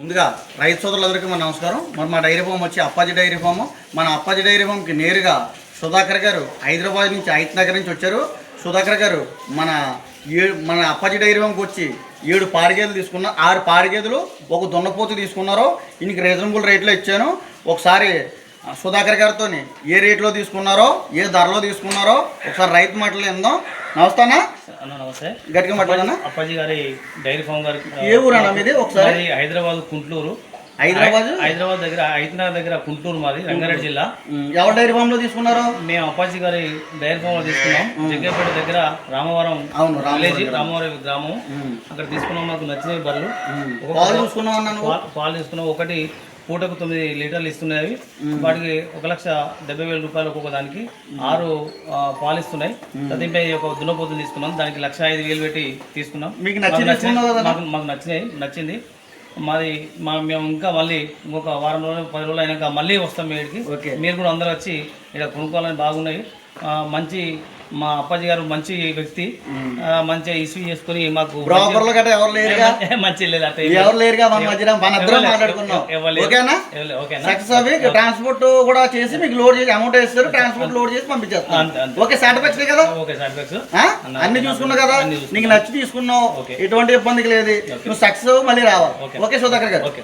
ముందుగా రైతు సోదరులందరికీ మన నమస్కారం. మా డైరీ ఫామ్ వచ్చి అప్పాజీ డైరీ ఫామ్. మన అప్పాజీ డైరీ ఫామ్కి నేరుగా సుధాకర్ గారు హైదరాబాద్ నుంచి నగర్ నుంచి వచ్చారు. సుధాకర్ గారు మన అప్పాజీ డైరీ ఫామ్కి వచ్చి 7 పాడిగేదెలు తీసుకున్నారు. 6 పాడిగేదెలు ఒక దున్నపోతు తీసుకున్నారు. ఈయనకి రీజనబుల్ రేట్లో ఇచ్చాను. ఒకసారి సుధాకర్ గారితో ఏ రేట్లో తీసుకున్నారో, ఏ ధరలో తీసుకున్నారో ఒకసారి రైతు మాటలు విందాం. నమస్తేనా? నమస్తే. గట్టిగా మాట్లాడనా? అప్పాజీ గారి డైరీ ఫామ్ గారికి. ఏ ఊరు అన్న మీది? ఒకసారి హైదరాబాద్ కుంట్లూరు. హైదరాబాద్ దగ్గర ఐతనగర్ దగ్గర కుంటూరు, మాది రంగారెడ్డి జిల్లా. ఎవరి డైరీ ఫామ్ లో తీసుకున్నారు? మేము అప్పాజీ గారి డైరీ ఫామ్ లో తీసుకున్నాం. జగ్గేపేట దగ్గర రామవరం విలేజ్, రామవరం గ్రామం. అక్కడ తీసుకున్నాం. మాకు నచ్చినవి బర్రెలు. పాలు తీసుకున్నాం. ఒకటి పూటకు 9 లీటర్లు ఇస్తున్నాయి. వాటికి 1,70,000 రూపాయలు ఒక్కొక్క దానికి 6 పాలు ఇస్తున్నాయి. దీనిపై ఒక దున్నపోతులు తీసుకున్నాం. దానికి 1,05,000 పెట్టి తీసుకున్నాం. మాకు నచ్చింది. మేము ఇంకా మళ్ళీ ఇంకొక వారం రోజులు 10 రోజులు అయినాక మళ్ళీ వస్తాం మీ ఇక్కడికి. మీరు కూడా అందరూ వచ్చి ఇక్కడ కొనుక్కోవాలని. బాగున్నాయి. మా అప్పాజీ గారు మంచి వ్యక్తి. మంచిగా ఇష్యూ చేసుకుని మాకు మంచి ట్రాన్స్పోర్ట్ కూడా చేసి మీకు లోడ్ చేసి అమౌంట్ వేస్తారు. ట్రాన్స్పోర్ట్ లోడ్ చేసి పంపించేస్తారు. ఓకే, సాటిస్ఫాక్షన్ కదా? అన్ని చూసుకున్నావు కదా? నీకు నచ్చి తీసుకున్నావు, ఎటువంటి ఇబ్బందికి లేదు. నువ్వు సక్సెస్ మళ్ళీ రావాలి. ఓకే సుధాకర్ గారు.